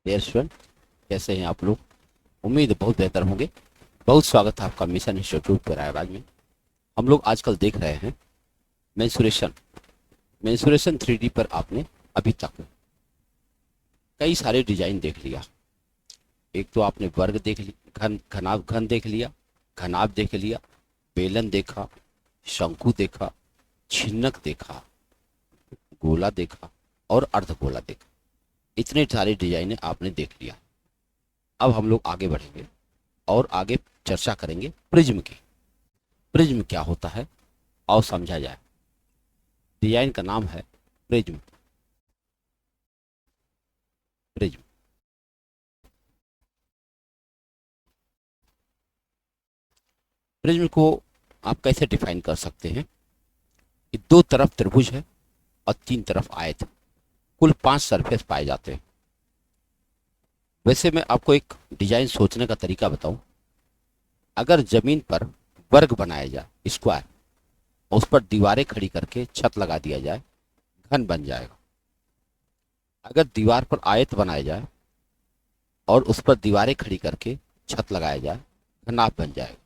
Dear student, कैसे हैं आप लोग? उम्मीद है बहुत बेहतर होंगे। बहुत स्वागत है आपका मिशन इंस्टीट्यूट प्रयागराज में। हम लोग आजकल देख रहे हैं मेंसुरेशन। मेंसुरेशन 3D पर आपने अभी तक कई सारे डिजाइन देख लिया। एक तो आपने वर्ग देख लिया, घन देख लिया, घनाभ देख लिया, बेलन देखा, शंकु देखा, छिन्नक देखा, गोला देखा और अर्धगोला देखा। इतने सारे डिजाइने आपने देख लिया। अब हम लोग आगे बढ़ेंगे और आगे चर्चा करेंगे प्रिज्म की। प्रिज्म क्या होता है और समझा जाए। डिजाइन का नाम है प्रिज्म। प्रिज्म प्रिज्म को आप कैसे डिफाइन कर सकते हैं कि दो तरफ त्रिभुज है और तीन तरफ आयत। कुल 5 सरफेस पाए जाते हैं। वैसे मैं आपको एक डिजाइन सोचने का तरीका बताऊं। अगर जमीन पर वर्ग बनाया जाए स्क्वायर, उस पर दीवारें खड़ी करके छत लगा दिया जाए, घन बन जाएगा। अगर दीवार पर आयत बनाया जाए और उस पर दीवारें खड़ी करके छत लगाया जाए, घनाभ बन जाएगा।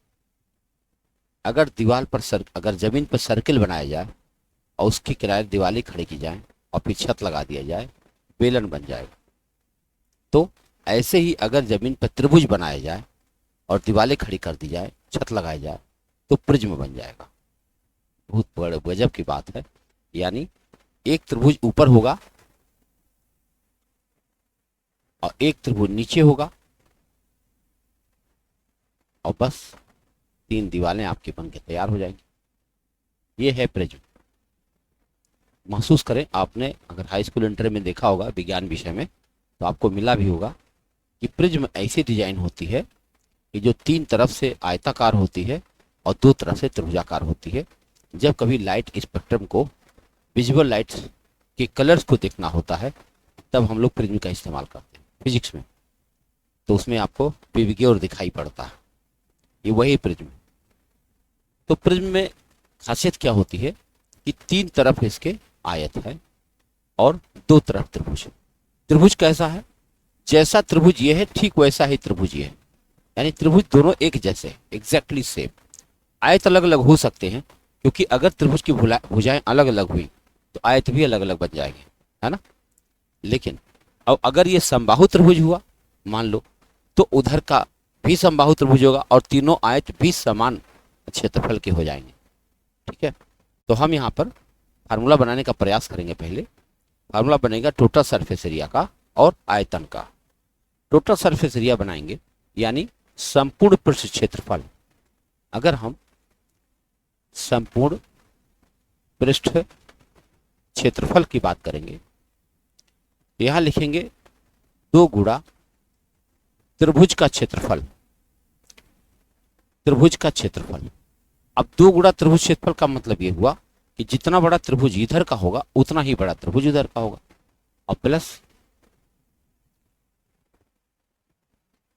अगर दीवार पर अगर जमीन पर सर्किल बनाया जाए और उसके किनारे दीवारें खड़ी की जाए और फिर छत लगा दिया जाए, बेलन बन जाएगा। तो ऐसे ही अगर जमीन पर त्रिभुज बनाया जाए और दीवारें खड़ी कर दी जाए, छत लगाई जाए, तो प्रिज्म बन जाएगा। बहुत बड़े गजब की बात है। यानी एक त्रिभुज ऊपर होगा और एक त्रिभुज नीचे होगा और बस 3 दीवारें आपके बन के तैयार हो जाएंगी। ये है प्रिज्म। महसूस करें, आपने अगर हाई स्कूल इंटर में देखा होगा विज्ञान विषय में, तो आपको मिला भी होगा कि प्रिज्म ऐसी डिजाइन होती है कि जो 3 तरफ से आयताकार होती है और 2 तरफ से त्रिभुजाकार होती है। जब कभी लाइट स्पेक्ट्रम को, विजुअल लाइट के कलर्स को देखना होता है, तब हम लोग प्रिज्म का इस्तेमाल करते हैं फिजिक्स में। तो उसमें आपको पिविग्योर दिखाई पड़ता है। ये वही प्रिज्म है। तो प्रिज्म में खासियत क्या होती है कि 3 तरफ इसके आयत है और 2 तरफ त्रिभुज है। त्रिभुज कैसा है? जैसा त्रिभुज ये है ठीक वैसा ही त्रिभुज ये है। यानी त्रिभुज दोनों एक जैसे, एग्जैक्टली सेम। आयत अलग अलग हो सकते हैं, क्योंकि अगर त्रिभुज की भुजाएं अलग अलग हुई तो आयत भी अलग अलग बन जाएंगे, है ना। लेकिन अब अगर ये समबाहु त्रिभुज हुआ मान लो, तो उधर का भी समबाहु त्रिभुज होगा और तीनों आयत भी समान क्षेत्रफल के हो जाएंगे। ठीक है। तो हम यहाँ पर फार्मूला बनाने का प्रयास करेंगे। पहले फार्मूला बनेगा टोटल सरफेस एरिया का और आयतन का। टोटल सरफेस एरिया बनाएंगे यानी संपूर्ण पृष्ठ क्षेत्रफल। अगर हम संपूर्ण पृष्ठ क्षेत्रफल की बात करेंगे, यहां लिखेंगे 2 गुणा त्रिभुज का क्षेत्रफल। त्रिभुज का क्षेत्रफल। अब 2 गुणा त्रिभुज क्षेत्रफल का मतलब ये हुआ कि जितना बड़ा त्रिभुज इधर का होगा उतना ही बड़ा त्रिभुज उधर का होगा, और प्लस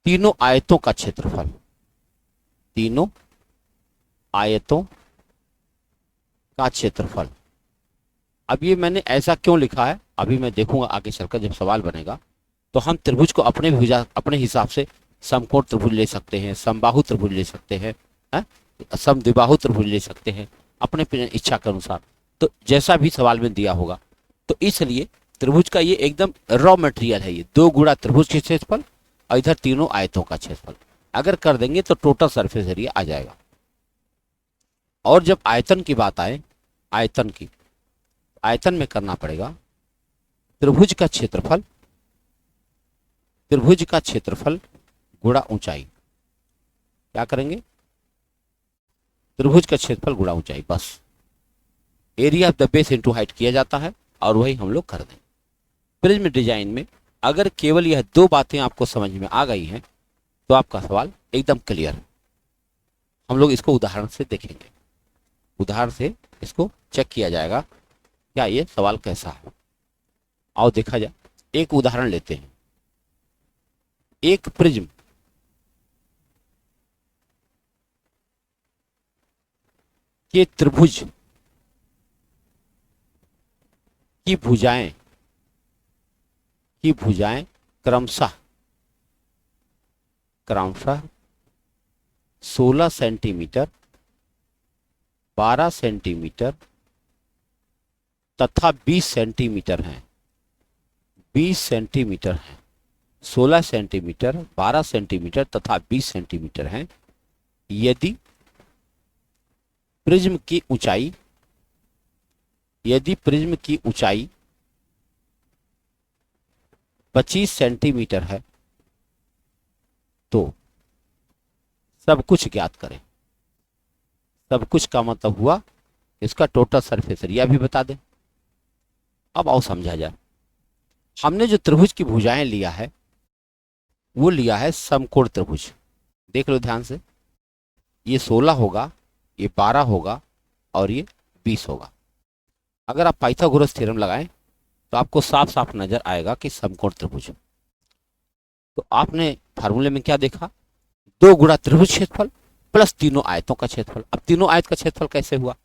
तीनों आयतों का क्षेत्रफल। तीनों आयतों का क्षेत्रफल। अब ये मैंने ऐसा क्यों लिखा है अभी मैं देखूंगा आगे चलकर जब सवाल बनेगा। तो हम त्रिभुज को अपने हिसाब से समकोण त्रिभुज ले सकते हैं, समबाहु त्रिभुज ले सकते हैं, समद्विबाहु त्रिभुज ले सकते हैं अपने इच्छा के अनुसार। तो जैसा भी सवाल में दिया होगा, तो इसलिए त्रिभुज का ये एकदम रॉ मटेरियल है। ये 2 गुणा त्रिभुज के क्षेत्रफल और इधर तीनों आयतों का क्षेत्रफल अगर कर देंगे तो टोटल सरफेस एरिया आ जाएगा। और जब आयतन की बात आए, आयतन में करना पड़ेगा त्रिभुज का क्षेत्रफल, त्रिभुज का क्षेत्रफल गुणा ऊंचाई। क्या करेंगे? त्रिभुज का क्षेत्रफल गुणा ऊंचाई। बस area of the base into height किया जाता है और वही हम लोग कर देंगे। प्रिज्म डिजाइन में अगर केवल यह 2 बातें आपको समझ में आ गई हैं तो आपका सवाल एकदम क्लियर है। हम लोग इसको उदाहरण से देखेंगे। उदाहरण से इसको चेक किया जाएगा क्या ये सवाल कैसा है। आओ देखा जाए। एक उदाहरण लेते हैं। एक प्रिज्म के त्रिभुज की भुजाएं क्रमशः 16 सेंटीमीटर, 12 सेंटीमीटर तथा 20 सेंटीमीटर हैं। 20 सेंटीमीटर हैं, 16 सेंटीमीटर, 12 सेंटीमीटर तथा 20 सेंटीमीटर हैं। यदि प्रिज्म की ऊंचाई 25 सेंटीमीटर है तो सब कुछ ज्ञात करें। सब कुछ का मतलब हुआ इसका टोटल सरफेस एरिया भी बता दें। अब आओ समझा जाए। हमने जो त्रिभुज की भुजाएं लिया है वो लिया है समकोण त्रिभुज। देख लो ध्यान से, ये 16 होगा, ये 12 होगा और ये 20 होगा। अगर आप पाइथागोरस थ्योरम लगाएं तो आपको साफ साफ नजर आएगा कि समकोण त्रिभुज। तो आपने फार्मूले में क्या देखा, 2 गुणा त्रिभुज क्षेत्रफल प्लस तीनों आयतों का क्षेत्रफल। अब तीनों आयत का क्षेत्रफल कैसे हुआ,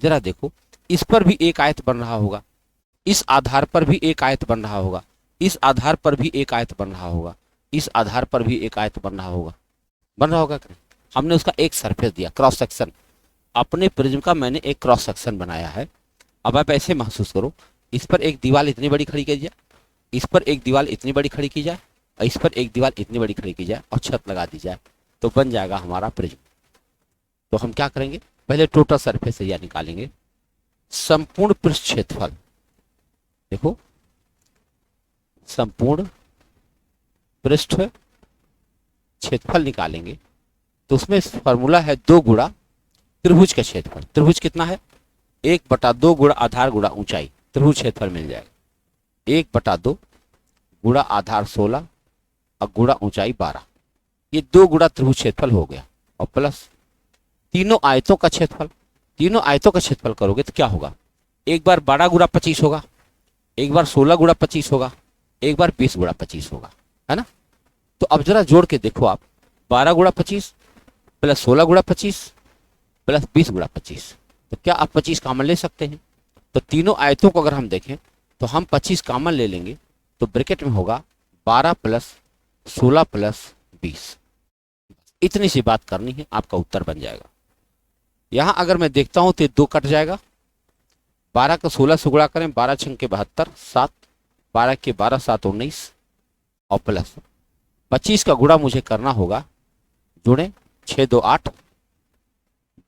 जरा देखो। इस पर भी एक आयत बन रहा होगा, इस आधार पर भी एक आयत बन रहा होगा, इस आधार पर भी एक आयत बन रहा होगा, इस आधार पर भी एक आयत बन रहा होगा। हमने उसका एक सरफेस दिया, क्रॉस सेक्शन। अपने प्रिज्म का मैंने एक क्रॉस सेक्शन बनाया है। अब आप ऐसे महसूस करो, इस पर एक दीवार इतनी बड़ी खड़ी की जाए, इस पर एक दीवार इतनी बड़ी खड़ी की जाए और इस पर एक दीवार इतनी बड़ी खड़ी की जाए और छत लगा दी जाए, तो बन जाएगा हमारा प्रिज्म। तो हम क्या करेंगे, पहले टोटल सरफेस एरिया निकालेंगे। संपूर्ण पृष्ठ क्षेत्रफल, देखो संपूर्ण पृष्ठ क्षेत्रफल निकालेंगे तो उसमें फॉर्मूला है 2 गुणा त्रिभुज का क्षेत्रफल। त्रिभुज कितना है, 1/2 गुणा आधार गुणा ऊंचाई, त्रिभुज क्षेत्रफल मिल जाएगा। 1/2 गुणा आधार 16 और गुणा ऊंचाई 12, ये 2 गुणा त्रिभुज क्षेत्रफल हो गया। और प्लस तीनों आयतों का क्षेत्रफल। तीनों आयतों का क्षेत्रफल करोगे तो क्या होगा, एक बार 12 गुणा 25 होगा, एक बार 16 गुणा 25 होगा, एक बार 20 गुणा 25 होगा, है ना। तो अब जरा जोड़ के देखो आप, 12 गुणा 25 प्लस 16 गुणा 25 प्लस 20 गुणा 25, तो क्या आप 25 कॉमन ले सकते हैं। तो तीनों आयतों को अगर हम देखें तो हम 25 कॉमन ले लेंगे तो ब्रैकेट में होगा 12 प्लस 16 प्लस 20। इतनी सी बात करनी है, आपका उत्तर बन जाएगा। यहां अगर मैं देखता हूं तो 2 कट जाएगा, 12 का 16 से गुणा करें, 12 छंग के 72, 7, 12 के 12 7 19 और प्लस 25 का गुणा मुझे करना होगा, जुड़े 6 2 8,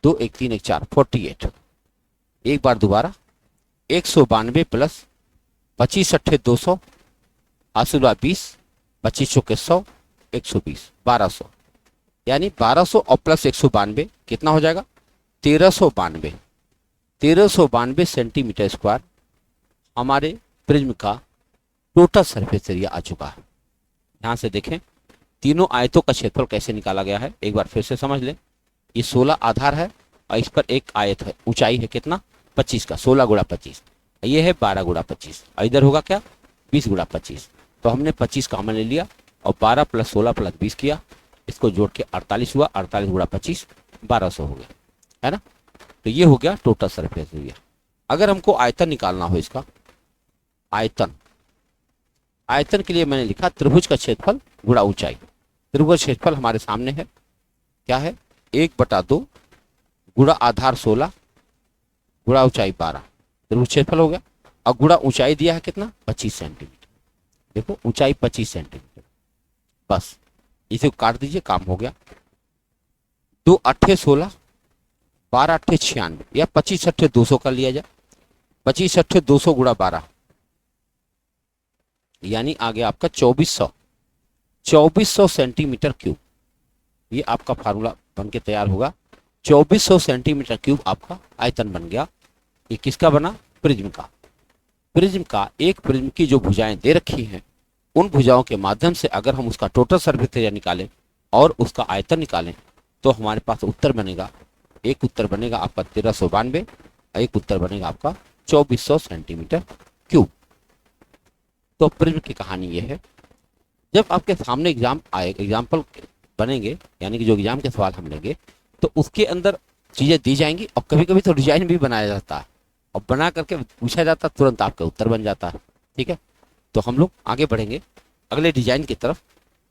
2 1 3 1 4, 48। एक बार दोबारा 192 प्लस 25 अट्ठे 200, आशीर्वाद 20, 25 के 100, 120, 1200। यानी 1200 और प्लस 192 कितना हो जाएगा, 1392। 1392 सेंटीमीटर स्क्वायर हमारे प्रिज्म का टोटल सरफेस एरिया आ चुका है। ध्यान से देखें, तीनों आयतों का क्षेत्रफल कैसे निकाला गया है, एक बार फिर से समझ लें। ये 16 आधार है और इस पर एक आयत है, ऊंचाई है कितना, 25 का, 16 गुणा 25, ये है 12 गुणा 25, इधर होगा क्या, 20 गुणा 25। तो हमने 25 कॉमन ले लिया और 12 प्लस 16 प्लस 20 किया, इसको जोड़ के 48 हुआ, 48 गुणा 25 1200 हो गया, है ना। तो ये हो गया टोटल सरफेस एरिया। अगर हमको आयतन निकालना हो इसका, आयतन के लिए मैंने लिखा त्रिभुज का क्षेत्रफल गुणा ऊंचाई। त्रिभुज क्षेत्रफल हमारे सामने है, क्या है, 1/2 गुणा आधार 16 गुणा ऊंचाई 12, त्रिभुज क्षेत्रफल हो गया। और गुणा ऊंचाई दिया है कितना, 25 सेंटीमीटर। देखो ऊंचाई 25 सेंटीमीटर, बस इसे काट दीजिए, काम हो गया। 2 अट्ठे 16, 12 अट्ठे 96 या 25 अट्ठे 200 कर लिया जाए, 25 अट्ठे 200 गुणा 12 यानी आ गया आपका 2400 सेंटीमीटर क्यूब। ये आपका फार्मूला बन के तैयार होगा, 2400 सेंटीमीटर क्यूब आपका आयतन बन गया। ये किसका बना, प्रिज्म का। प्रिज्म का, एक प्रिज्म की जो भुजाएं दे रखी हैं उन भुजाओं के माध्यम से अगर हम उसका टोटल सरफेस एरिया निकालें और उसका आयतन निकालें तो हमारे पास उत्तर बनेगा, एक उत्तर बनेगा आपका 1392, एक उत्तर बनेगा आपका 2400 सेंटीमीटर क्यूब। तो प्रिज्म की कहानी ये है। जब आपके सामने एग्जाम आए, एग्जाम्पल बनेंगे, यानी कि जो एग्जाम के सवाल हम लेंगे तो उसके अंदर चीजें दी जाएंगी और कभी कभी तो डिजाइन भी बनाया जाता है और बना करके पूछा जाता है, तुरंत आपका उत्तर बन जाता है। ठीक है, तो हम लोग आगे बढ़ेंगे। अगले डिजाइन की तरफ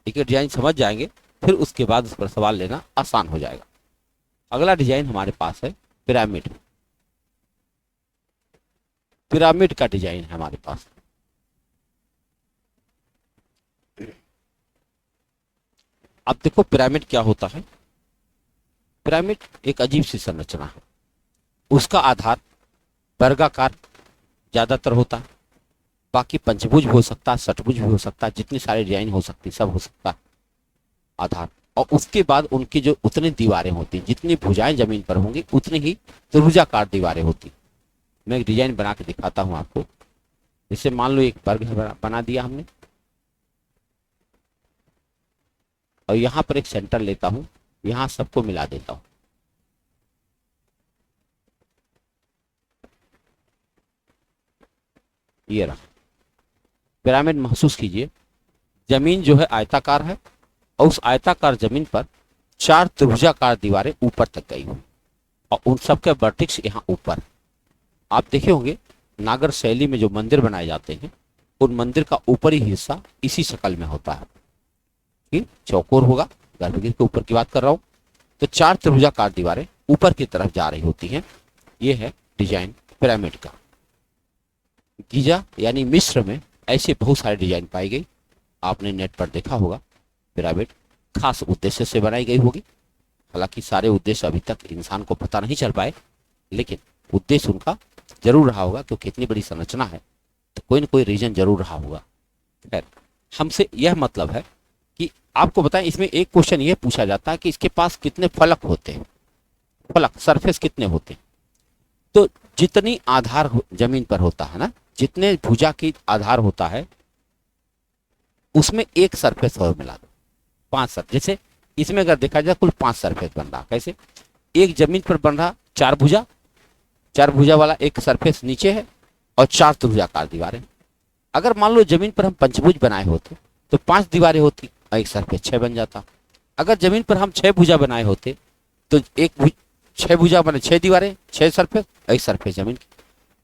एक एक डिजाइन समझ जाएंगे, फिर उसके बाद उस पर सवाल लेना आसान हो जाएगा। अगला डिजाइन हमारे पास है पिरामिड। पिरामिड का डिजाइन है हमारे पास। अब देखो पिरामिड क्या होता है। पिरामिड एक अजीब सी संरचना है। उसका आधार वर्गाकार ज्यादातर होता है, बाकी पंचभुज हो सकता है, षटभुज भी हो सकता है, जितनी सारी डिजाइन हो सकती सब हो सकता है आधार। और उसके बाद उनकी जो उतनी दीवारें होती, जितनी भुजाएं जमीन पर होंगी उतनी ही त्रिभुजाकार दीवारें होती। मैं एक डिजाइन बना के दिखाता हूं आपको। जैसे मान लो एक वर्ग बना दिया हमने, और यहां पर एक सेंटर लेता हूं, यहां सबको मिला देता हूं। ये रहा पिरामिड। महसूस कीजिए, जमीन जो है आयताकार है, और उस आयताकार जमीन पर 4 त्रिभुजाकार दीवारें ऊपर तक गई हुई, और उन सबके वर्टेक्स यहाँ ऊपर। आप देखे होंगे नागर शैली में जो मंदिर बनाए जाते हैं, उन मंदिर का ऊपरी हिस्सा इसी शक्ल में होता है कि चौकोर होगा। गर्भगृह के ऊपर की बात कर रहा हूं। तो 4 त्रिभुजाकार दीवारें ऊपर की तरफ जा रही होती हैं। ये है डिजाइन पिरामिड का। गीजा यानी मिस्र में ऐसे बहुत सारे डिजाइन पाई गई। आपने नेट पर देखा होगा। पिरामिड खास उद्देश्य से बनाई गई होगी। हालांकि सारे उद्देश्य अभी तक इंसान को पता नहीं चल पाए, लेकिन उद्देश्य उनका जरूर रहा होगा, क्योंकि इतनी बड़ी संरचना है तो कोई ना कोई रीजन जरूर रहा होगा। खैर, हमसे यह मतलब है कि आपको बताएं, इसमें एक क्वेश्चन यह पूछा जाता है कि इसके पास कितने फलक होते हैं। फलक सरफेस कितने होते हैं। तो जितनी आधार जमीन पर होता है ना, जितने भुजा की आधार होता है, उसमें एक सरफेस और मिला दो। 5 सरफेस। जैसे इसमें अगर देखा जाए कुल 5 सरफेस बन रहा। कैसे? एक जमीन पर बन रहा 4 भुजा, 4 भुजा वाला एक सरफेस नीचे है, और 4 त्रिभुजाकार दीवारें। अगर मान लो जमीन पर हम पंचभुज बनाए होते तो 5 दीवारें होती और एक सरफेस 6 बन जाता। अगर जमीन पर हम 6 भुजा बनाए होते तो 6 भुजा बने 6 दीवारें, 6 सरफेस, एक सरफेस जमीन की।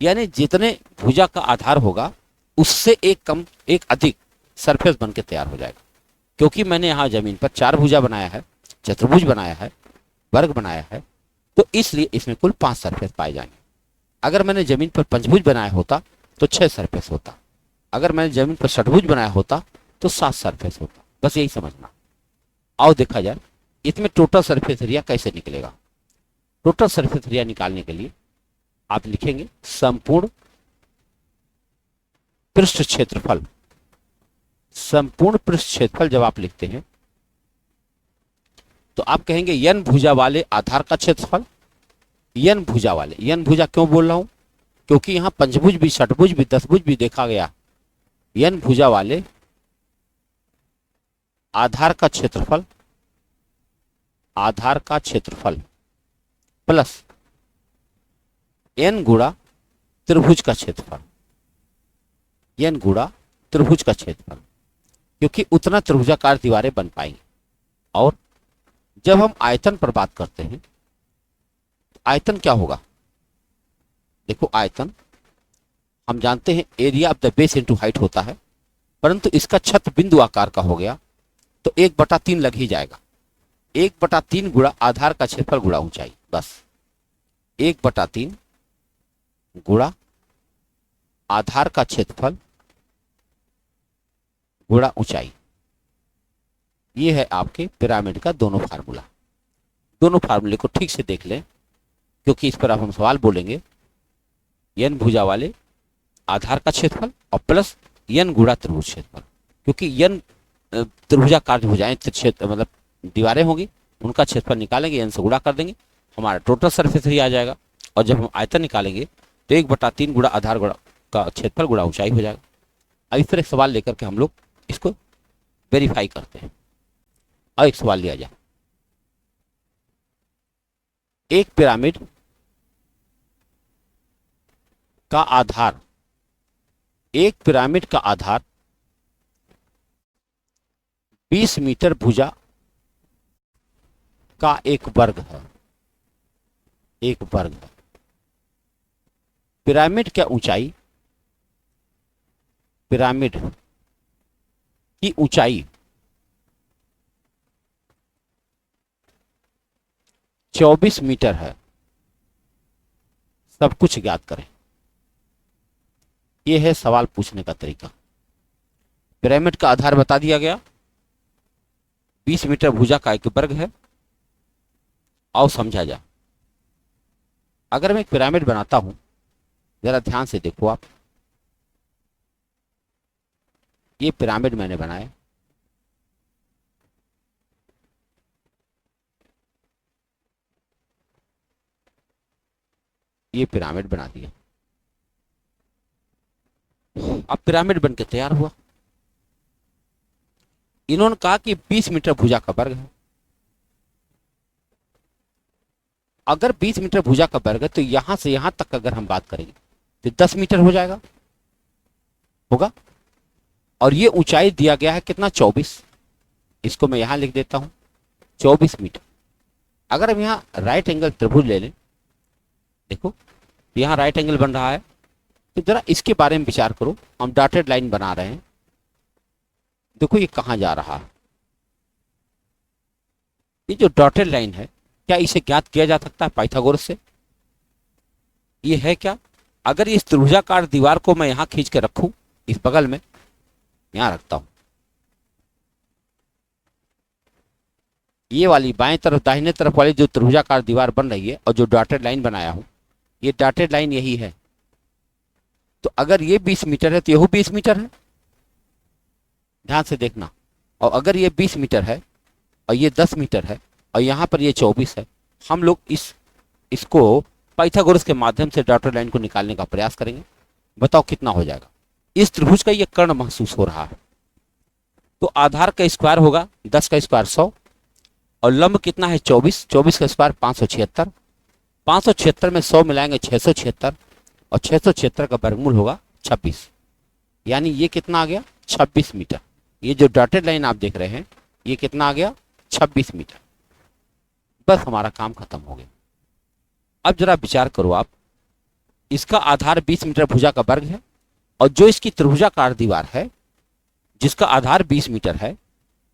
यानी जितने भुजा का आधार होगा उससे एक कम, एक अधिक सरफेस बन के तैयार हो जाएगा। क्योंकि मैंने यहाँ जमीन पर 4 भुजा बनाया है, चतुर्भुज बनाया है, वर्ग बनाया है, तो इसलिए इसमें कुल 5 सरफेस पाए जाएंगे। अगर मैंने जमीन पर पंचभुज बनाया होता तो 6 सरफेस होता। अगर मैंने जमीन पर षटभुज बनाया होता तो 7 सरफेस होता। बस यही समझना। आओ देखा जाए इसमें टोटल सरफेस एरिया कैसे निकलेगा। टोटल सरफेस एरिया निकालने के लिए आप लिखेंगे संपूर्ण पृष्ठ क्षेत्रफल। संपूर्ण पृष्ठ क्षेत्रफल जब आप लिखते हैं तो आप कहेंगे n भुजा वाले आधार का क्षेत्रफल। n भुजा वाले, n भुजा क्यों बोल रहा हूं? क्योंकि यहां पंचभुज भी, षटभुज भी, दशभुज भी देखा गया। n भुजा वाले आधार का क्षेत्रफल, आधार का क्षेत्रफल प्लस n गुणा त्रिभुज का क्षेत्रफल, n गुणा त्रिभुज का क्षेत्रफल, क्योंकि उतना त्रिभुजाकार दीवारें बन पाएंगी। और जब हम आयतन पर बात करते हैं, आयतन क्या होगा? देखो आयतन हम जानते हैं area of the base into height होता है, परंतु इसका छत बिंदु आकार का हो गया तो 1/3 लग ही जाएगा। 1/3 गुणा आधार का क्षेत्रफल गुणा ऊंचाई। बस 1/3 गुणा आधार का क्षेत्रफल गुणा ऊंचाई। ये है आपके पिरामिड का दोनों फार्मूला। दोनों फार्मूले को ठीक से देख लें, क्योंकि इस पर अब हम सवाल बोलेंगे। n भुजा वाले आधार का क्षेत्रफल और प्लस n गुणा त्रिभुज क्षेत्रफल, क्योंकि n त्रिभुजाकार भुजाएं क्षेत्र मतलब दीवारें होगी, उनका क्षेत्रफल निकालेंगे, n से गुणा कर देंगे, हमारा टोटल सरफेस एरिया आ जाएगा। और जब हम आयतन निकालेंगे तो 1/3 गुणा आधार गुणा का क्षेत्रफल गुणा ऊंचाई हो जाएगा। अब इस पर एक सवाल लेकर के हम लोग इसको वेरीफाई करते हैं। और एक सवाल लिया जाए, एक पिरामिड का आधार, एक पिरामिड का आधार 20 मीटर भुजा का एक वर्ग है। एक वर्ग है। पिरामिड की ऊंचाई, पिरामिड की ऊंचाई 24 मीटर है, सब कुछ ज्ञात करें। यह है सवाल पूछने का तरीका। पिरामिड का आधार बता दिया गया, 20 मीटर भुजा का एक वर्ग है। आओ समझा जाए। अगर मैं एक पिरामिड बनाता हूं, जरा ध्यान से देखो आप, ये पिरामिड मैंने बनाया, ये पिरामिड बना दिया। अब पिरामिड बनके तैयार हुआ। इन्होंने कहा कि 20 मीटर भुजा का वर्ग है। अगर 20 मीटर भुजा का वर्ग है तो यहां से यहां तक अगर हम बात करेंगे तो 10 मीटर हो जाएगा, होगा। और ये ऊंचाई दिया गया है कितना, 24। इसको मैं यहां लिख देता हूं 24 मीटर। अगर हम यहां राइट एंगल त्रिभुज ले लें, देखो यहां राइट एंगल बन रहा है, तो जरा इसके बारे में विचार करो। हम डॉटेड लाइन बना रहे हैं, देखो ये कहां जा रहा है। ये जो डॉटेड लाइन है, क्या इसे ज्ञात किया जा सकता है पाइथागोरस से? ये है क्या? अगर इस त्रिभुजाकार दीवार को मैं यहां खींच के रखूं, इस बगल में यहां रखता हूं, ये वाली बाएं तरफ दाहिने तरफ वाली जो त्रिभुजाकार दीवार बन रही है और जो डॉटेड लाइन बनाया हूं, ये डॉटेड लाइन यही है। तो अगर ये 20 मीटर है तो यह 20 मीटर है, ध्यान से देखना। और अगर ये 20 मीटर है और ये 10 मीटर है और यहां पर ये 24 है, हम लोग इसको पाइथागोरस के माध्यम से डॉटेड लाइन को निकालने का प्रयास करेंगे। बताओ कितना हो जाएगा। इस त्रिभुज का ये कर्ण महसूस हो रहा है, तो आधार का स्क्वायर होगा 10 का स्क्वायर 100, और लंब कितना है 24, 24 का स्क्वायर 576, 576 में 100 मिलाएंगे 676, और 676 का वर्गमूल होगा 26। यानी ये कितना आ गया, 26 मीटर। ये जो डॉटेड लाइन आप देख रहे हैं, ये कितना आ गया, 26 मीटर। बस हमारा काम खत्म हो गया। अब जरा विचार करो आप, इसका आधार 20 मीटर भुजा का वर्ग है, और जो इसकी त्रिभुजाकार दीवार है जिसका आधार 20 मीटर है,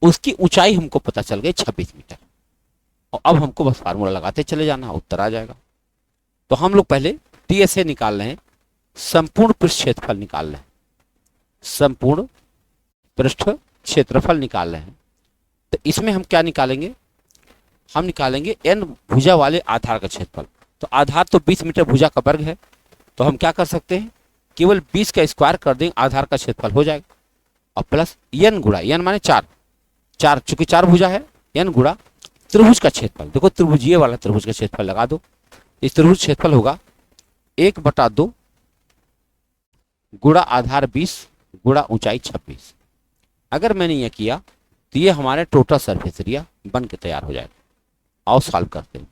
उसकी ऊंचाई हमको पता चल गई 26 मीटर। और अब हमको बस फार्मूला लगाते चले जाना, उत्तर आ जाएगा। तो हम लोग पहले टीएसए निकाल रहे हैं, संपूर्ण पृष्ठ क्षेत्रफल निकाल रहे हैं, संपूर्ण पृष्ठ क्षेत्रफल निकाल रहे हैं। तो इसमें हम क्या निकालेंगे, हम निकालेंगे n भुजा वाले आधार का क्षेत्रफल। तो आधार तो 20 मीटर भुजा का वर्ग है, तो हम क्या कर सकते हैं, केवल 20 का स्क्वायर कर देंगे, आधार का क्षेत्रफल हो जाएगा। और प्लस n गुणा, n माने 4, चूंकि 4 भुजा है, n गुणा त्रिभुज का क्षेत्रफल। देखो त्रिभुज, ये वाला त्रिभुज का क्षेत्रफल लगा दो। इस त्रिभुज क्षेत्रफल होगा 1/2 गुणा आधार 20 गुणा ऊंचाई 26। अगर मैंने यह किया तो ये हमारे टोटल सरफेस एरिया बन के तैयार हो जाएगा। आओ सॉल्व करते हैं।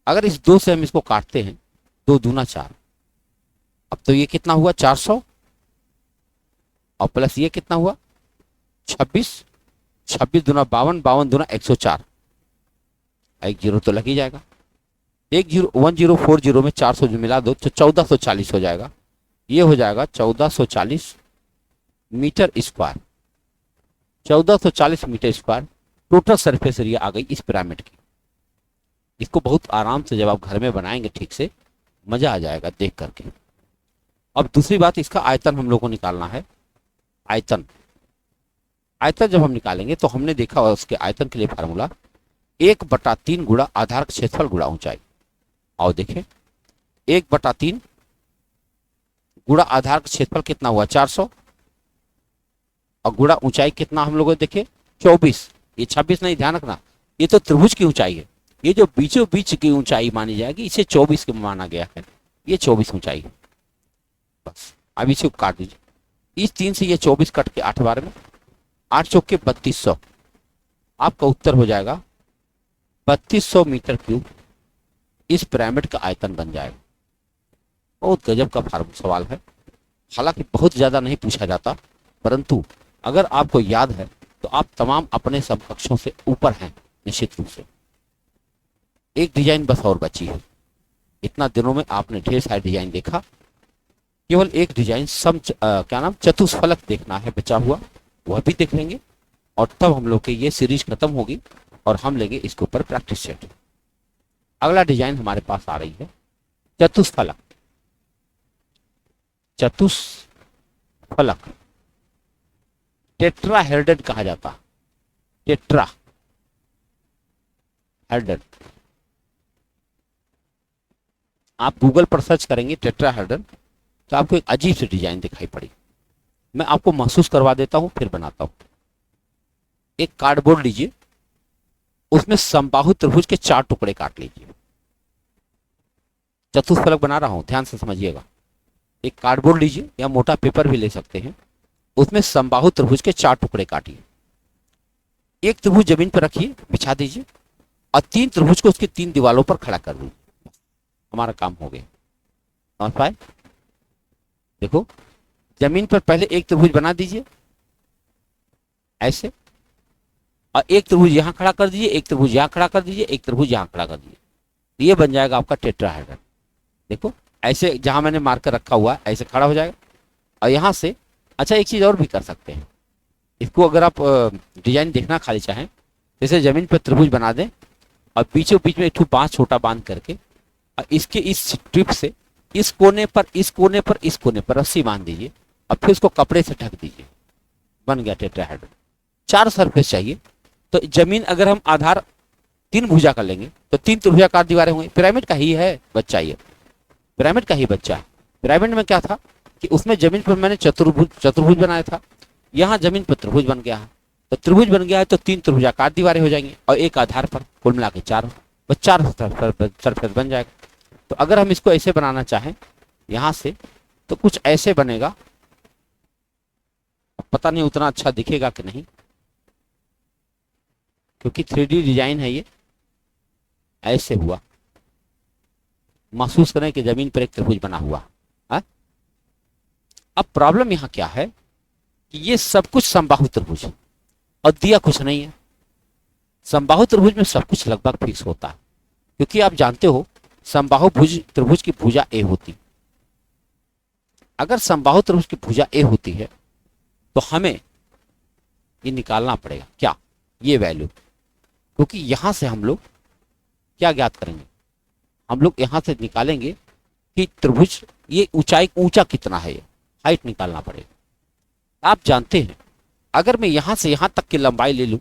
अगर इस 2 से हम इसको काटते हैं, 2 दूना 4, अब तो ये कितना हुआ 400, और प्लस ये कितना हुआ 26, 26 दूना 52, 52 दूना 104, एक जीरो तो लग ही जाएगा। 1040 में 400 जो मिला दो तो 1440 हो जाएगा। ये हो जाएगा 1440 metre square, 1440 metre square total surface area आ गई इस पिरामिड की। इसको बहुत आराम से जब आप घर में बनाएंगे ठीक से, मजा आ जाएगा देख करके। अब दूसरी बात, इसका आयतन हम लोग को निकालना है। आयतन जब हम निकालेंगे तो हमने देखा उसके आयतन के लिए फार्मूला 1/3 गुणा आधार क्षेत्रफल गुणा ऊंचाई। आओ देखें, 1/3 गुणा आधार क्षेत्रफल कितना हुआ 400, और गुणा ऊंचाई कितना हम लोगों ने देखे 24। ये 26 नहीं, ध्यान रखना, ये तो त्रिभुज की ऊंचाई है। ये जो बीचों बीच की ऊंचाई मानी जाएगी, इसे 24 की माना गया है। ये 24 ऊंचाई है। बस अब इसे काट दीजिए, इस 3 से ये 24 कट के 8 बार में 8 चौके 3200, आपका उत्तर हो जाएगा 3200 मीटर क्यूब। इस पिरामिड का आयतन बन जाएगा। बहुत गजब का सवाल है, हालांकि बहुत ज्यादा नहीं पूछा जाता, परंतु अगर आपको याद है तो आप तमाम अपने समकक्षों से ऊपर हैं निश्चित रूप से। एक डिजाइन बस और बची है। इतना दिनों में आपने ढेर सारे डिजाइन देखा, केवल एक डिजाइन क्या नाम चतुष्फलक देखना है बचा हुआ। वह भी देख लेंगे, और तब हम लोग की ये सीरीज खत्म होगी और हम लेंगे इसके ऊपर प्रैक्टिस सेट। अगला डिजाइन हमारे पास आ रही है चतुष्फलक। चतुष्फलक टेट्राहेड्रन कहा जाता है। टेट्राहेड्रन, आप गूगल पर सर्च करेंगे टेट्राहेड्रन तो आपको एक अजीब सी डिजाइन दिखाई पड़ी। मैं आपको महसूस करवा देता हूं, फिर बनाता हूं। एक कार्डबोर्ड लीजिए, उसमें समबाहु त्रिभुज के 4 टुकड़े काट लीजिए। चतुष्फलक बना रहा हूं, ध्यान से समझिएगा। एक कार्डबोर्ड लीजिए या मोटा पेपर भी ले सकते हैं, उसमें समबाहु त्रिभुज के 4 टुकड़े काटिए। एक त्रिभुज जमीन पर रखिए, बिछा दीजिए, और 3 त्रिभुज को उसकी 3 दीवारों पर खड़ा कर दीजिए। हमारा काम हो गया। समझ पाए? देखो, जमीन पर पहले एक त्रिभुज बना दीजिए ऐसे, और एक त्रिभुज यहां खड़ा कर दीजिए, एक त्रिभुज यहां खड़ा कर दीजिए, एक त्रिभुज यहां खड़ा कर दीजिए। ये बन जाएगा आपका टेट्राहेड्रन। देखो ऐसे, जहां मैंने मार्कर रखा हुआ है ऐसे खड़ा हो जाएगा। और यहां से अच्छा एक चीज और भी कर सकते हैं इसको, अगर आप डिजाइन देखना खाली चाहें, जैसे जमीन पर त्रिभुज बना दें और बीचों बीच में एक बांस छोटा बांध करके, और इसके इस स्ट्रिप से इस कोने पर इस कोने पर इस कोने पर रस्सी बांध दीजिए, और फिर उसको कपड़े से ढक दीजिए। बन गया टेट्राहेड्रन। 4 सरफेस चाहिए, तो जमीन अगर हम आधार 3 भुजा कर लेंगे तो 3 त्रिभुजाकार दीवारें होंगी। पिरामिड का ही है बच्चा, ये पिरामिड का ही बच्चा है। पिरामिड में क्या था कि उसमें जमीन पर मैंने चतुर्भुज बनाया था, यहाँ जमीन पर त्रिभुज बन गया है। तो त्रिभुज बन गया है तो 3 त्रिभुजाकार दीवारें हो जाएंगी, और एक आधार पर कुल मिला के 4 सरफेस बन जाएगा। तो अगर हम इसको ऐसे बनाना चाहें यहां से, तो कुछ ऐसे बनेगा। पता नहीं उतना अच्छा दिखेगा कि नहीं, क्योंकि 3D डिजाइन है ये। ऐसे हुआ, महसूस करें कि जमीन पर एक त्रिभुज बना हुआ है। अब प्रॉब्लम यहां क्या है कि ये सब कुछ समबाहु त्रिभुज है और दिया कुछ नहीं है। समबाहु त्रिभुज में सब कुछ लगभग फिक्स होता है, क्योंकि आप जानते हो समबाहु त्रिभुज की भुजा ए होती। अगर समबाहु त्रिभुज की भुजा ए होती है तो हमें ये निकालना पड़ेगा, क्या? ये वैल्यू। क्योंकि यहां से हम लोग क्या ज्ञात करेंगे? हम लोग यहां से निकालेंगे कि त्रिभुज ये ऊंचाई ऊंचा कितना है, ये हाइट निकालना पड़ेगा। आप जानते हैं अगर मैं यहां से यहां तक की लंबाई ले लूं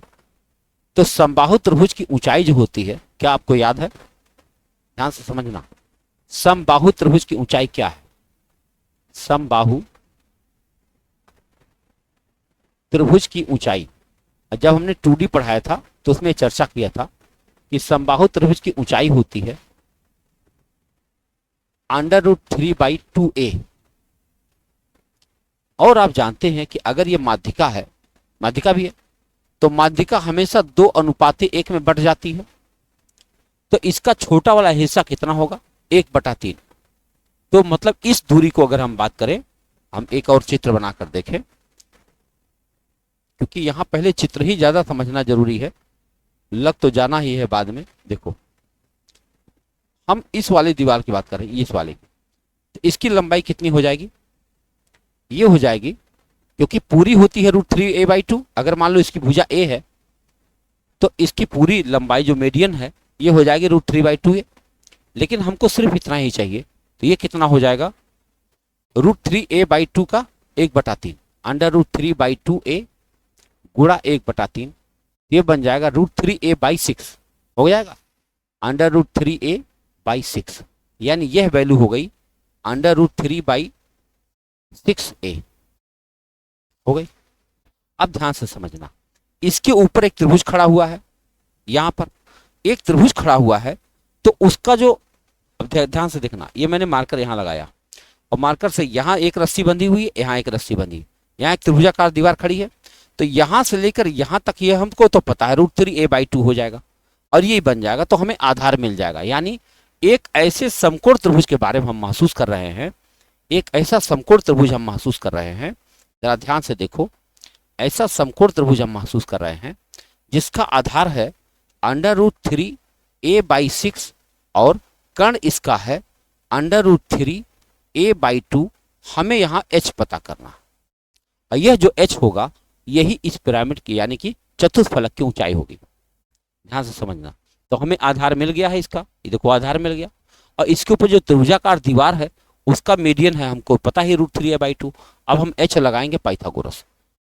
तो समबाहु त्रिभुज की ऊंचाई जो होती है, क्या आपको याद है? ध्यान से समझना, समबाहु त्रिभुज की ऊंचाई क्या है? समबाहु त्रिभुज की ऊंचाई, जब हमने 2D पढ़ाया था तो उसमें चर्चा किया था कि समबाहु त्रिभुज की ऊंचाई होती है √3/2a। और आप जानते हैं कि अगर ये माध्यिका है, माध्यिका भी है, तो माध्यिका हमेशा 2:1 में बढ़ जाती है। तो इसका छोटा वाला हिस्सा कितना होगा? 1/3। तो मतलब इस दूरी को अगर हम बात करें, हम एक और चित्र बनाकर देखें, क्योंकि यहां पहले चित्र ही ज्यादा समझना जरूरी है, लग तो जाना ही है बाद में। देखो, हम इस वाली दीवार की बात करें, इस वाले की, तो इसकी लंबाई कितनी हो जाएगी? ये हो जाएगी, क्योंकि पूरी होती है √3a/2। अगर मान लो इसकी भुजा ए है तो इसकी पूरी लंबाई जो मीडियन है ये हो जाएगी √3/2a। लेकिन हमको सिर्फ इतना ही चाहिए, तो ये कितना हो जाएगा? √3a/2 का 1/3, √3/2a गुणा 1/3, ये बन जाएगा √3a/6 हो जाएगा, √3a/6। यानी यह वैल्यू हो गई √3/6a हो गई। अब ध्यान से समझना, इसके ऊपर एक त्रिभुज खड़ा हुआ है, यहां पर एक त्रिभुज खड़ा हुआ है, तो उसका जो, अब ध्यान से देखना, ये मैंने मार्कर यहां लगाया और मार्कर से यहां एक रस्सी बंधी हुई है, यहां एक रस्सी बंधी है, यहां एक त्रिभुजाकार दीवार खड़ी है। तो यहां से लेकर यहां तक ये हमको तो पता है √3a/2 हो जाएगा, और ये बन जाएगा, तो हमें आधार मिल जाएगा। यानी एक ऐसे समकोण त्रिभुज के बारे में हम महसूस कर रहे हैं, एक ऐसा समकोण त्रिभुज हम महसूस कर रहे हैं, जरा ध्यान से देखो, ऐसा समकोण त्रिभुज हम महसूस कर रहे हैं जिसका आधार है √3a/6 और कर्ण इसका है √3a/2। हमें यहाँ h पता करना, और यह जो h होगा यही इस पिरामिड की यानी कि चतुष्फलक की ऊंचाई होगी। ध्यान से समझना। तो हमें आधार मिल गया है इसका, ये देखो आधार मिल गया, और इसके ऊपर जो त्रिभुजाकार दीवार है उसका मीडियन है हमको पता ही √3a/2। अब हम h लगाएंगे पाइथागोरस।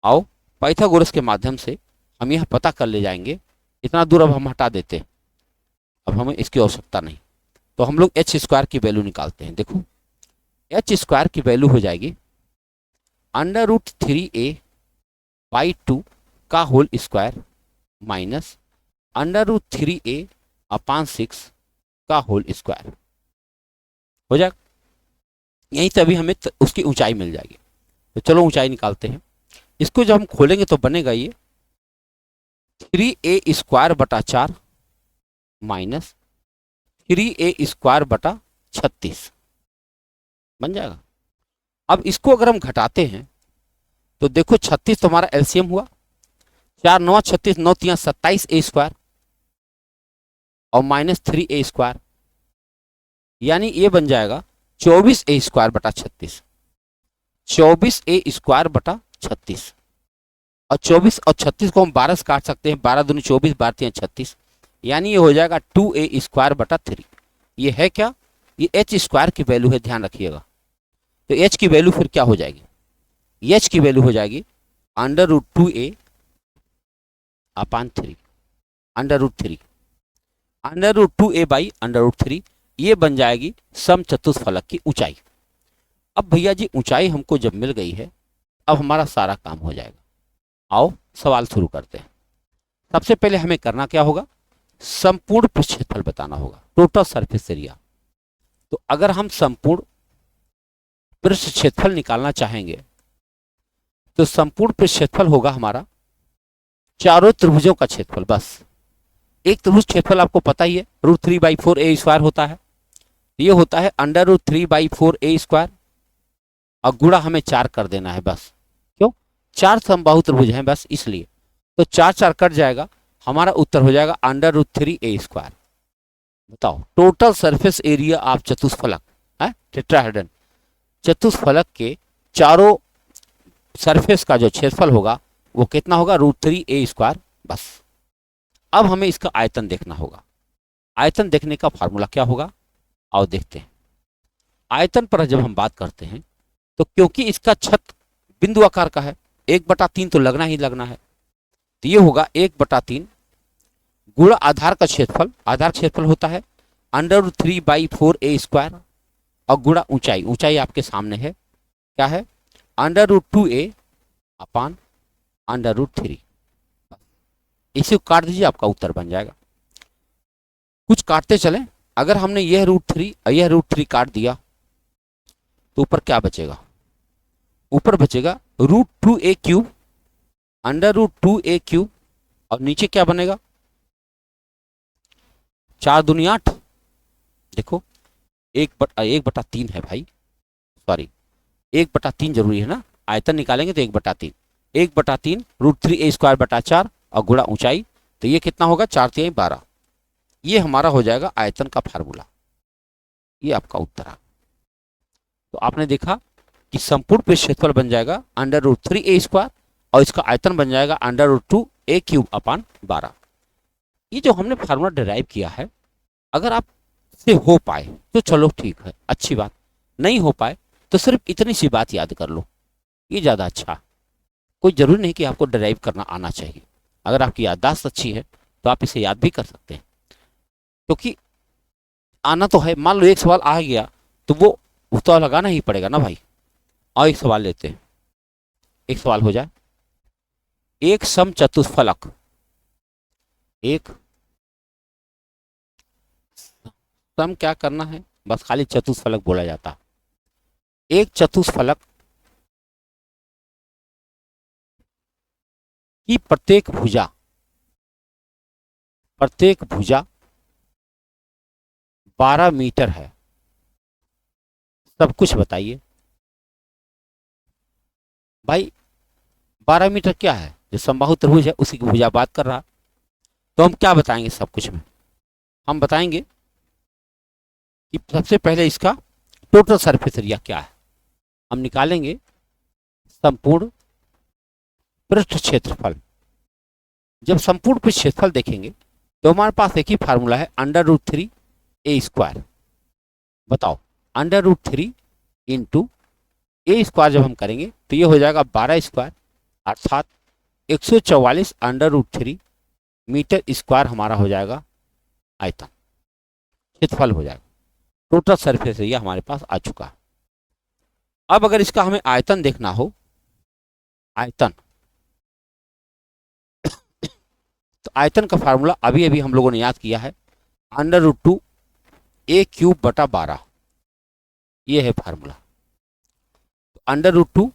आओ पाइथागोरस के माध्यम से हम यह पता कर ले जाएंगे। इतना दूर अब हम हटा देते हैं, अब हमें इसकी आवश्यकता नहीं। तो हम लोग h² की वैल्यू निकालते हैं। देखो h² की वैल्यू हो जाएगी √3a/2 का होल स्क्वायर माइनस √3a/6 का होल स्क्वायर हो जाएगा। यहीं से अभी हमें उसकी ऊंचाई मिल जाएगी। तो चलो ऊंचाई निकालते हैं। इसको जब हम खोलेंगे तो बनेगा ये 3a² / 4 माइनस 3a² / 36 बन जाएगा। अब इसको अगर हम घटाते हैं तो देखो 36 तो हमारा एलसीएम हुआ, 4 9 36 9 3 27a² और माइनस 3a², यानी ये बन जाएगा 24a² / 36, 24a² / 36। और 24 और 36 को हम 12 से काट सकते हैं, 12 दूनी 24 12 3 36, यानी ये हो जाएगा 2a² / 3। ये है क्या, ये h² की वैल्यू है, ध्यान रखिएगा। तो h की वैल्यू फिर क्या हो जाएगी, h की वैल्यू हो जाएगी √2a/3 √3 √2a/√3। ये बन जाएगी समचतुष्फलक की ऊंचाई। अब भैया जी ऊंचाई हमको जब मिल गई है, अब हमारा सारा काम हो जाएगा। आओ सवाल शुरू करते हैं। सबसे पहले हमें करना क्या होगा, संपूर्ण पृष्ठ क्षेत्रफल बताना होगा, टोटल सरफेस एरिया। तो अगर हम संपूर्ण पृष्ठ क्षेत्रफल निकालना चाहेंगे तो संपूर्ण पृष्ठ क्षेत्रफल होगा हमारा चारों त्रिभुजों का क्षेत्रफल। बस एक त्रिभुज क्षेत्रफल आपको पता ही है √3/4a² होता है, ये होता है √3/4a² और गुणा हमें 4 कर देना है बस। क्यों, 4 समबाहु त्रिभुज हैं बस इसलिए। तो 4 4 कट जाएगा, हमारा उत्तर हो जाएगा √3a²। बताओ टोटल सरफेस एरिया ऑफ चतुष्फलक है टेट्राहेड्रन, चतुष्फलक के चारों सरफेस का जो क्षेत्रफल होगा वो कितना होगा, √3a²। बस अब हमें इसका आयतन देखना होगा। आयतन देखने का फार्मूला क्या होगा, आओ देखते हैं। आयतन पर जब हम बात करते हैं तो क्योंकि इसका छत बिंदु आकार का है, 1/3 तो लगना ही लगना है, तो ये होगा 1/3 गुणा आधार का क्षेत्रफल, आधार क्षेत्रफल होता है √3/4a² और गुणा ऊंचाई, ऊंचाई आपके सामने है क्या है, √2a/√3। इसी को काट दीजिए, आपका उत्तर बन जाएगा। कुछ काटते चले, अगर हमने यह √3 और यह √3 काट दिया तो ऊपर क्या बचेगा, ऊपर बचेगा √2a³ √2a³ और नीचे क्या बनेगा 4 दूनी 8। देखो 1/3 है भाई, सॉरी 1/3 जरूरी है ना, आयतन निकालेंगे तो 1/3, 1/3 √3a² / 4 और गुणा ऊंचाई, तो ये कितना होगा 4 3 12। ये हमारा हो जाएगा आयतन का फार्मूला, ये आपका उत्तर है। तो आपने देखा कि संपूर्ण पृष्ठ क्षेत्रफल बन जाएगा √3a² और इसका आयतन बन जाएगा √2a³/12। ये जो हमने फार्मूला डिराइव किया है, अगर आप से हो पाए तो चलो ठीक है, अच्छी बात, नहीं हो पाए तो सिर्फ इतनी सी बात याद कर लो, ये ज़्यादा अच्छा। कोई जरूरी नहीं कि आपको डिराइव करना आना चाहिए, अगर आपकी याददाश्त अच्छी है तो आप इसे याद भी कर सकते हैं, क्योंकि आना तो है। मान लो एक सवाल आ गया तो वो तो लगाना ही पड़ेगा ना भाई। और एक सवाल लेते हैं, एक सवाल हो जाए, एक समचतुष्फलक, एक सम क्या करना है, बस खाली चतुष्फलक बोला जाता है। एक चतुष्फलक की प्रत्येक भुजा 12 मीटर है, सब कुछ बताइए भाई। 12 मीटर क्या है, जो समबाहु त्रिभुज है उसी की भुजा बात कर रहा। तो हम क्या बताएंगे सब कुछ में, हम बताएंगे कि सबसे पहले इसका टोटल सरफेस एरिया क्या है, हम निकालेंगे संपूर्ण पृष्ठ क्षेत्रफल। जब संपूर्ण पृष्ठ क्षेत्रफल देखेंगे तो हमारे पास एक ही फार्मूला है, √3a²। बताओ, √3 इंटू a² जब हम करेंगे तो ये हो जाएगा 12² अर्थात 144 √3 मीटर स्क्वायर हमारा हो जाएगा आयतन, क्षेत्रफल हो जाएगा। टोटल सरफेस एरिया हमारे पास आ चुका है। अब अगर इसका हमें आयतन देखना हो, आयतन, तो आयतन का फार्मूला अभी अभी हम लोगों ने याद किया है, √2a³ / 12। ये है फार्मूला। √2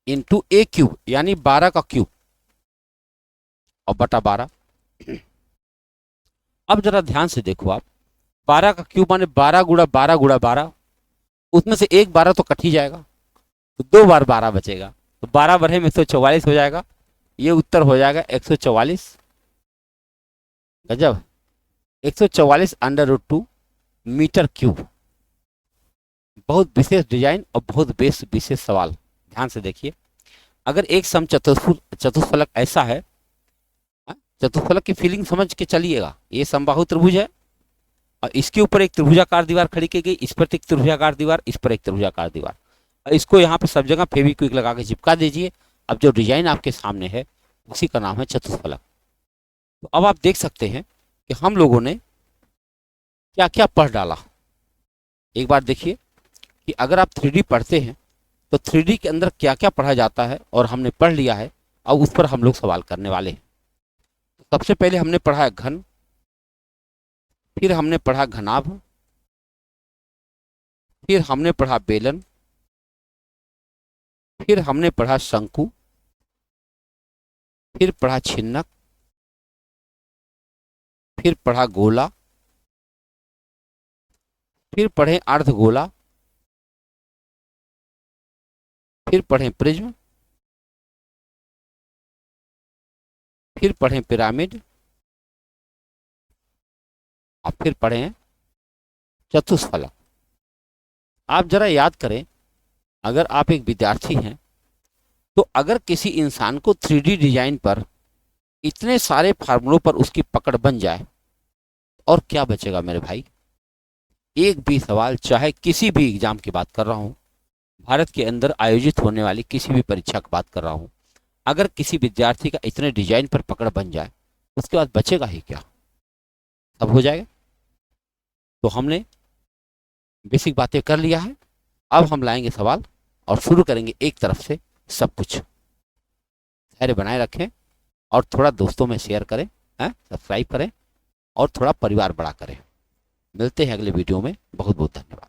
इंटू a³ यानी 12 का क्यूब और बटा 12। अब जरा ध्यान से देखो आप, 12 का क्यूब माने 12 गुणा 12 गुणा 12, उसमें से एक 12 तो कट ही जाएगा, तो 2 बार 12 बचेगा, तो 12 बढ़े में 144 हो जाएगा। ये उत्तर हो जाएगा 144। गजब, 144 √2 मीटर क्यूब। बहुत विशेष डिजाइन और बहुत विशेष सवाल। ध्यान से देखिए, अगर एक सम चतुष्फलक ऐसा है, चतुष्फलक की फीलिंग समझ के चलिएगा, ये समबाहु त्रिभुज है और इसके ऊपर एक त्रिभुजाकार दीवार खड़ी की गई, इस पर एक त्रिभुजाकार दीवार, इस पर एक त्रिभुजाकार दीवार, और इसको यहाँ पे सब जगह फेविक्विक लगा के चिपका दीजिए। अब जो डिजाइन आपके सामने है उसी का नाम है चतुष्फलक। तो अब आप देख सकते हैं कि हम लोगों ने क्या क्या पढ़ डाला। एक बार देखिए कि अगर आप 3D पढ़ते हैं तो 3D के अंदर क्या क्या पढ़ा जाता है और हमने पढ़ लिया है, और उस पर हम लोग सवाल करने वाले हैं। सबसे पहले हमने पढ़ा घन, फिर हमने पढ़ा घनाभ, फिर हमने पढ़ा बेलन, फिर हमने पढ़ा शंकु, फिर पढ़ा छिन्नक, फिर पढ़ा गोला, फिर पढ़े अर्धगोला, फिर पढ़े प्रिज्म, फिर पढ़े पिरामिड, और फिर पढ़े चतुष्फलक। आप जरा याद करें, अगर आप एक विद्यार्थी हैं तो अगर किसी इंसान को 3D डिजाइन पर इतने सारे फार्मूलों पर उसकी पकड़ बन जाए और क्या बचेगा मेरे भाई। एक भी सवाल, चाहे किसी भी एग्जाम की बात कर रहा हूं, भारत के अंदर आयोजित होने वाली किसी भी परीक्षा की बात कर रहा हूं, अगर किसी विद्यार्थी का इतने डिजाइन पर पकड़ बन जाए उसके बाद बचेगा ही क्या, सब हो जाएगा। तो हमने बेसिक बातें कर लिया है, अब हम लाएंगे सवाल और शुरू करेंगे एक तरफ से सब कुछ। धैर्य बनाए रखें और थोड़ा दोस्तों में शेयर करें, सब्सक्राइब करें और थोड़ा परिवार बड़ा करें। मिलते हैं अगले वीडियो में। बहुत बहुत धन्यवाद।